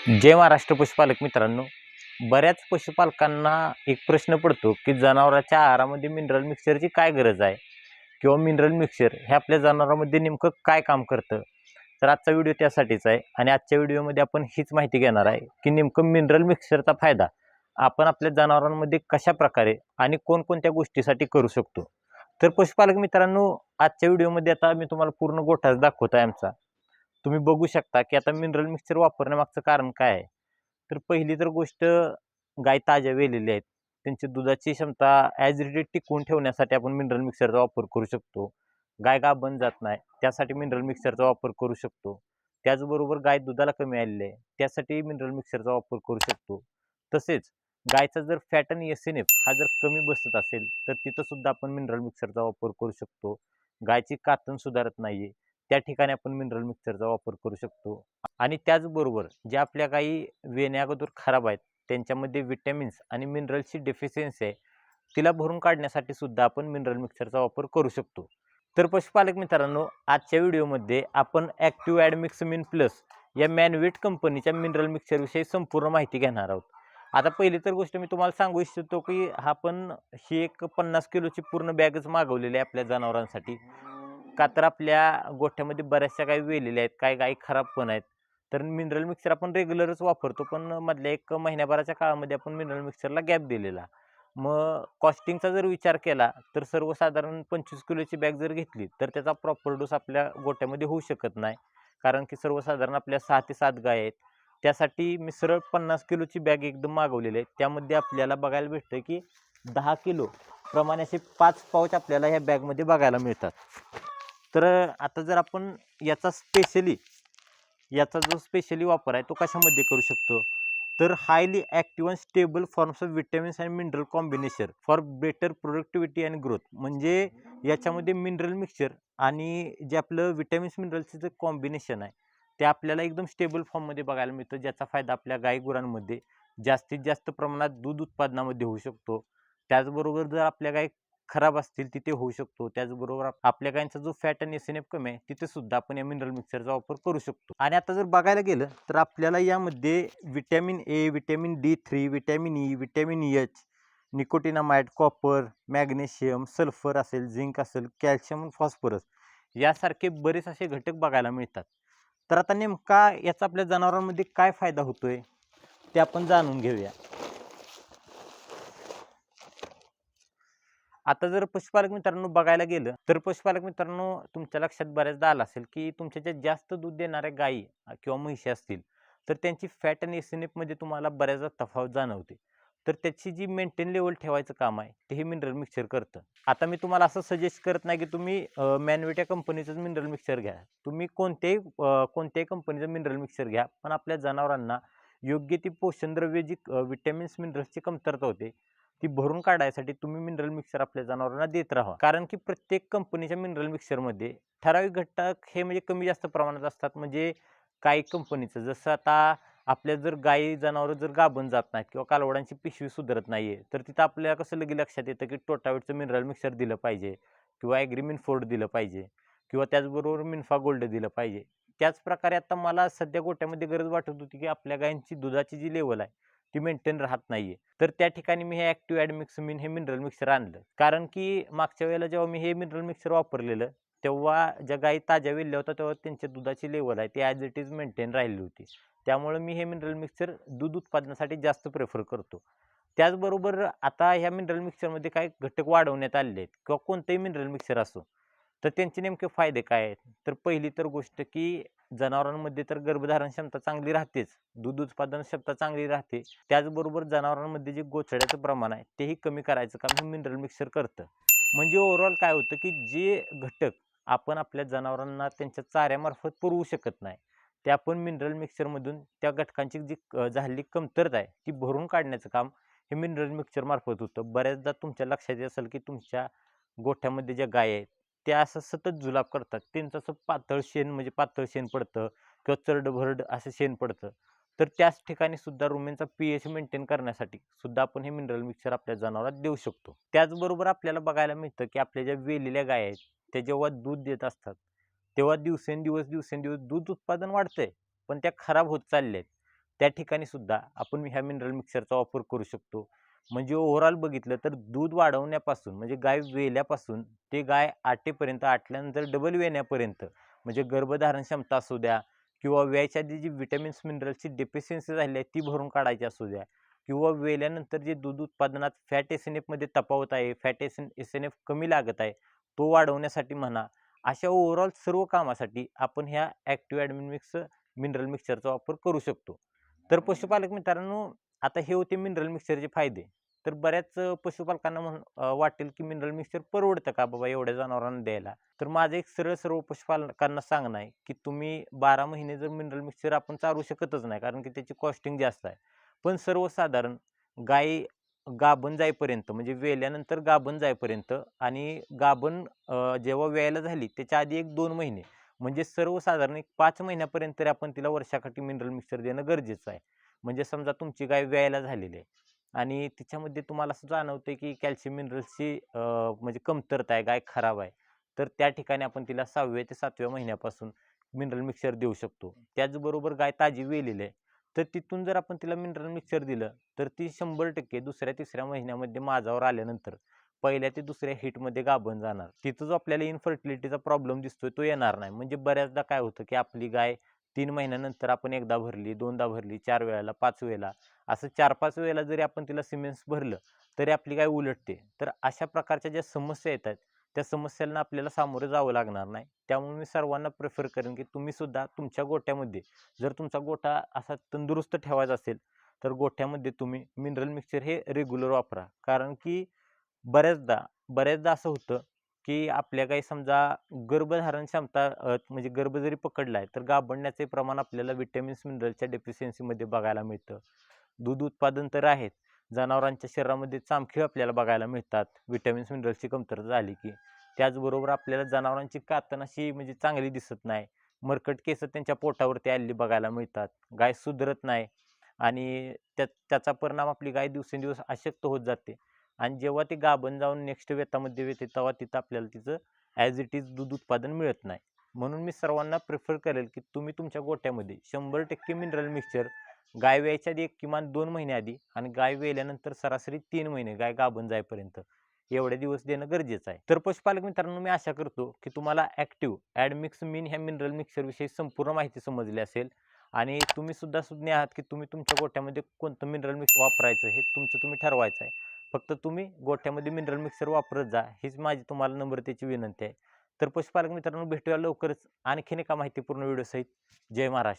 जय महाराष्ट्र पशुपालक मित्रांनो, बऱ्याच पशुपालकांना एक प्रश्न पडतो की जनावरांच्या आहारामध्ये मिनरल मिक्सरची काय गरज आहे किंवा मिनरल मिक्सर हे आपल्या जनावरांमध्ये नेमकं काय काम करतं. तर आजचा व्हिडिओ त्यासाठीच आहे आणि आजच्या व्हिडिओमध्ये आपण हीच माहिती घेणार आहे की नेमकं मिनरल मिक्सरचा फायदा आपण आपल्या जनावरांमध्ये कशा प्रकारे आणि कोणकोणत्या गोष्टीसाठी करू शकतो. तर पशुपालक मित्रांनो, आजच्या व्हिडिओमध्ये आता मी तुम्हाला पूर्ण गोठाच दाखवत आहे आमचा. तुम्ही बघू शकता की आता मिनरल मिक्सर वापरण्यामागचं कारण काय आहे. तर पहिली तर गोष्ट, गाय ताज्या वेलेल्या आहेत, त्यांची दुधाची क्षमता ॲज इट इज टिकवून ठेवण्यासाठी आपण मिनरल मिक्सरचा वापर करू शकतो. गाय गाभण जात नाही त्यासाठी मिनरल मिक्सरचा वापर करू शकतो. त्याचबरोबर गाय दुधाला कमी आलेली आहे त्यासाठी मिनरल मिक्सरचा वापर करू शकतो. तसेच गायचा जर फॅट आणि एस-एन-एफ हा जर कमी बसत असेल तर तिथं सुद्धा आपण मिनरल मिक्सरचा वापर करू शकतो. गायची कातण सुधारत नाहीये त्या ठिकाणी आपण मिनरल मिक्सरचा वापर करू शकतो. आणि त्याचबरोबर ज्या आपल्या गायी वेण्याअगोदर खराब आहेत त्यांच्यामध्ये विटॅमिन्स आणि मिनरलची डेफिशियन्सी आहे तिला भरून काढण्यासाठी सुद्धा आपण मिनरल मिक्सरचा वापर करू शकतो. तर पशुपालक मित्रांनो, आजच्या व्हिडिओमध्ये आपण ॲक्टिव्ह ॲड मिक्स मिन प्लस या मॅनवेट कंपनीच्या मिनरल मिक्सरविषयी संपूर्ण माहिती घेणार आहोत. आता पहिली तर गोष्ट मी तुम्हाला सांगू इच्छितो की ही एक 50 किलोची पूर्ण बॅगच मागवलेली आहे आपल्या जनावरांसाठी. का तर आपल्या गोठ्यामध्ये बऱ्याचशा गायी वेलेल्या आहेत, काही गायी खराब पण आहेत. तर मिनरल मिक्सर आपण रेग्युलरच वापरतो, पण मधल्या 1 महिन्याभराच्या काळामध्ये आपण मिनरल मिक्सरला गॅप दिलेला. मग कॉस्टिंगचा जर विचार केला तर सर्वसाधारण 25 किलोची बॅग जर घेतली तर त्याचा प्रॉपर डोस आपल्या गोठ्यामध्ये होऊ शकत नाही. कारण की सर्वसाधारण आपल्या 6 ते 7 गाय आहेत. त्यासाठी मी सरळ 50 किलोची बॅग एकदम मागवलेली आहे. त्यामध्ये आपल्याला बघायला भेटतं की 10 किलो प्रमाणे असे 5 पाउच आपल्याला ह्या बॅगमध्ये बघायला मिळतात. तर आता जर आपण याचा जो स्पेशली वापर आहे तो कशामध्ये करू शकतो, तर highly active and stable forms of vitamins and mineral combination for better productivity and growth. म्हणजे याच्यामध्ये मिनरल मिक्सचर आणि जे आपलं विटॅमिन्स मिनरलचं जे कॉम्बिनेशन आहे ते आपल्याला एकदम स्टेबल फॉर्ममध्ये बघायला मिळतं, ज्याचा फायदा आपल्या गाई गुरांमध्ये जास्तीत जास्त प्रमाणात दूध उत्पादनामध्ये होऊ शकतो. त्याचबरोबर जर आपल्या गाई खराब असतील तिथे होऊ शकतो. त्याचबरोबर आपल्या गायींचा जो फॅट आणि एस-एन-एफ कमी आहे तिथे सुद्धा आपण या मिनरल मिक्सरचा वापर करू शकतो. आणि आता जर बघायला गेलं तर आपल्याला यामध्ये vitamin A, vitamin D3, vitamin E, vitamin H, nicotinamide, copper, magnesium, sulphur असेल, झिंक असेल, कॅल्शियम, फॉस्फरस यासारखे बरेच असे घटक बघायला मिळतात. तर आता नेमका याचा आपल्या जनावरांमध्ये काय फायदा होतोय ते आपण जाणून घेऊया. आता जर पशुपालक मित्रांनो बघायला गेलं तर पशुपालक मित्रांनो, तुमच्या लक्षात बऱ्याचदा आलं असेल की तुमच्या ज्या जास्त दूध देणाऱ्या गायी किंवा म्हशी असतील तर त्यांची फॅट आणि एस-एन-एफ मध्ये तुम्हाला बऱ्याचदा तफावत जाणवते. तर त्याची जी मेंटेन लेवल ठेवायचं काम आहे ते हे मिनरल मिक्सर करतं. आता मी तुम्हाला असं सजेस्ट करत नाही की तुम्ही मॅनवेट या कंपनीचं मिनरल मिक्सर घ्या. तुम्ही कोणत्याही कंपनीचं मिनरल मिक्सर घ्या, पण आपल्या जनावरांना योग्य ती पोषणद्रव्य जी विटॅमिन्स मिनरल्सची कमतरता होते ती भरून काढायसाठी तुम्ही मिनरल मिक्सर आपल्या जनावरांना देत राहा. कारण की प्रत्येक कंपनीच्या मिनरल मिक्सरमध्ये ठराविक घटक हे म्हणजे कमी जास्त प्रमाणात असतात. म्हणजे काही कंपनीचं जसं आता आपल्या जर गायी जनावरं जर गाभण जात नाहीत किंवा कालवडांची पिशवी सुधारत नाहीये तर तिथं आपल्याला कसं लगेच लक्षात येतं की टोटावेटचं मिनरल मिक्सर दिलं पाहिजे किंवा ॲग्रीमिन फोर्ड दिलं पाहिजे किंवा त्याचबरोबर मिनफा गोल्ड दिलं पाहिजे. त्याच प्रकारे आता मला सध्या गोट्यामध्ये गरज वाटत होती की आपल्या गायींची दुधाची जी लेवल आहे ती मेंटेन राहत नाहीये. तर त्या ठिकाणी मी हे ॲक्टिव्ह ॲड मिक्स मिन हे मिनरल मिक्सर आणलं. कारण की मागच्या वेळेला जेव्हा मी हे मिनरल मिक्सर वापरलेलं तेव्हा ज्या गायी ताज्या वेल्या होत्या तेव्हा त्यांच्या दुधाची लेवल आहे ती ॲज इट इज मेंटेन राहिली होती. त्यामुळे मी हे मिनरल मिक्सर दूध उत्पादनासाठी जास्त प्रेफर करतो. त्याचबरोबर आता ह्या मिनरल मिक्सरमध्ये काही घटक वाढवण्यात आलेले आहेत किंवा कोणतंही मिनरल मिक्सर असो तर त्यांचे नेमके फायदे काय आहेत. तर पहिली तर गोष्ट की जनावरांमध्ये तर गर्भधारण क्षमता चांगली राहतेच, दूध उत्पादन क्षमता चांगली राहते. त्याचबरोबर जनावरांमध्ये जे गोचड्याचं प्रमाण आहे तेही कमी करायचं काम हे मिनरल मिक्सर करतं. म्हणजे ओव्हरऑल काय होतं की जे घटक आपण आपल्या जनावरांना त्यांच्या चाऱ्यामार्फत पुरवू शकत नाही ते आपण मिनरल मिक्सरमधून त्या घटकांची जी झालेली कमतरता आहे ती भरून काढण्याचं काम हे मिनरल मिक्सर मार्फत होतं. बऱ्याचदा तुमच्या लक्षात येत असेल की तुमच्या गोठ्यामध्ये ज्या गाय आहेत त्या असं सतत जुलाब करतात. त्यांचं असं पातळ शेण पडतं किंवा चरड-भरड असं शेण पडतं. तर त्याच ठिकाणी सुद्धा रुमेनचा पी-एच मेंटेन करण्यासाठी सुद्धा आपण हे मिनरल मिक्सर आपल्या जनावरात देऊ शकतो. त्याचबरोबर आपल्याला बघायला मिळतं की आपल्या ज्या वेलेल्या गाय आहेत त्या जेव्हा दूध देत असतात तेव्हा दिवसेंदिवस दूध उत्पादन वाढतंय, पण त्या खराब होत चालल्या आहेत. त्या ठिकाणी सुद्धा आपण ह्या मिनरल मिक्सरचा वापर करू शकतो. म्हणजे ओव्हरऑल बघितलं तर दूध वाढवण्यापासून म्हणजे गाय वेल्यापासून ते गाय आटेपर्यंत, आटल्यानंतर डबल वेण्यापर्यंत, म्हणजे गर्भधारण क्षमता असू द्या किंवा वेळेच्या आधी जी व्हिटॅमिन्स मिनरलची डेफिशियन्सी झाली आहे ती भरून काढायची असू द्या, किंवा वेल्यानंतर जे दूध उत्पादनात फॅट एसएनएफमध्ये तफावत आहे, फॅट एसएनएफ कमी लागत आहे, तो वाढवण्यासाठी म्हणा, अशा ओव्हरऑल सर्व कामासाठी आपण ह्या ॲक्टिव्ह ॲडमिन मिक्स मिनरल मिक्सरचा वापर करू शकतो. तर पशुपालक मित्रांनो, आता हे होते मिनरल मिक्सरचे फायदे. तर बऱ्याच पशुपालकांना वाटेल की मिनरल मिक्सचर परवडतं का बाबा एवढ्या जनावरांना द्यायला? तर माझं एक सरळ सर्व पशुपालकांना सांगणं आहे, की तुम्ही 12 महिने जर मिनरल मिक्सचर आपण चालवू शकतच नाही, कारण की त्याची कॉस्टिंग जास्त आहे. पण सर्वसाधारण गाय गाभण जाईपर्यंत म्हणजे वेल्यानंतर गाभण जाईपर्यंत आणि गाभण जेव्हा वेळेला झाली त्याच्या आधी 1-2 महिने म्हणजे सर्वसाधारण एक 5 महिन्यापर्यंत तरी आपण तिला वर्षाकाठी मिनरल मिक्सचर देणं गरजेचं आहे. म्हणजे समजा तुमची गाय वेळेला झालेली आहे आणि तिच्यामध्ये तुम्हाला असं जाणवतंय की कॅल्शियम मिनरल्सची म्हणजे कमतरता आहे, गाय खराब आहे. तर त्या ठिकाणी आपण तिला 6व्या ते 7व्या महिन्यापासून मिनरल मिक्सचर देऊ शकतो. त्याचबरोबर गाय ताजी वेलेली आहे, तर तिथून जर आपण तिला मिनरल मिक्सचर दिलं, तर ती 100% दुसऱ्या-तिसऱ्या महिन्यामध्ये माझावर आल्यानंतर पहिल्या ते दुसऱ्या हिटमध्ये गाभण जाणार. तिथं जो आपल्याला इन्फर्टिलिटीचा प्रॉब्लेम दिसतोय तो येणार नाही. म्हणजे बऱ्याचदा काय होतं, की आपली गाय 3 महिन्यानंतर आपण एकदा भरली, दोनदा भरली, 4 वेळेला, 5 वेळेला, असं 4-5 वेळेला जरी आपण तिला सिमेन्स भरलं, तरी आपली गाय उलटते. तर अशा प्रकारच्या ज्या समस्या येतात, त्या समस्यांना आपल्याला सामोरं जावं लागणार नाही. त्यामुळे मी सर्वांना प्रिफर करेन, की तुम्ही सुद्धा तुमच्या गोठ्यामध्ये जर तुमचा गोठा असा तंदुरुस्त ठेवायचा असेल, तर गोठ्यामध्ये तुम्ही मिनरल मिक्सचर हे रेग्युलर वापरा. कारण की बऱ्याचदा बऱ्याचदा असं होतं, की आपल्या काही समजा गर्भधारण क्षमता म्हणजे गर्भ जरी पकडला आहे, तर गाभण्याचे प्रमाण आपल्याला व्हिटॅमिन्स, मिनरलच्या डेफिशियन्सीमध्ये बघायला मिळतं. दूध उत्पादन तर आहेच. जनावरांच्या शरीरामध्ये चामखीळ आपल्याला बघायला मिळतात, व्हिटॅमिन्स, मिनरलची कमतरता झाली की. त्याचबरोबर आपल्याला जनावरांची कातण अशी म्हणजे चांगली दिसत नाही. मरकट केसं त्यांच्या पोटावरती आलेली बघायला मिळतात. गाय सुधरत नाही आणि त्याचा परिणाम आपली गाय दिवसेंदिवस अशक्त होत जाते. आणि जेव्हा ती गाभण जाऊन नेक्स्ट वेतामध्ये येते, तेव्हा तिथं आपल्याला तिचं ॲज इट इज दूध उत्पादन मिळत नाही. म्हणून मी सर्वांना प्रिफर करेल, की तुम्ही तुमच्या गोठ्यामध्ये 100% मिनरल मिक्सचर गाय व्यायच्या आधी एक किमान 2 महिने आधी आणि गाय व्यायल्यानंतर सरासरी 3 महिने गाय गाभण जाईपर्यंत एवढे दिवस देणं गरजेचं आहे. तर पशुपालक मित्रांनो, मी आशा करतो, की तुम्हाला ॲक्टिव्ह ॲडमिक्स मिन ह्या मिनरल मिक्सरविषयी संपूर्ण माहिती समजली असेल आणि तुम्ही सुद्धा सुज्ञ आहात, की तुम्ही तुमच्या गोठ्यामध्ये कोणतं मिनरल मिक्स वापरायचं हे तुमचं तुम्ही ठरवायचं आहे. फक्त तुम्ही गोठ्यामध्ये मिनरल मिक्सर वापरत जा, हीच माझी तुम्हाला नम्रतेची विनंती आहे. तर पशुपालक मित्रांनो, भेटूया लवकरच आणखीन एका माहितीपूर्ण व्हिडिओसहित. जय महाराष्ट्र.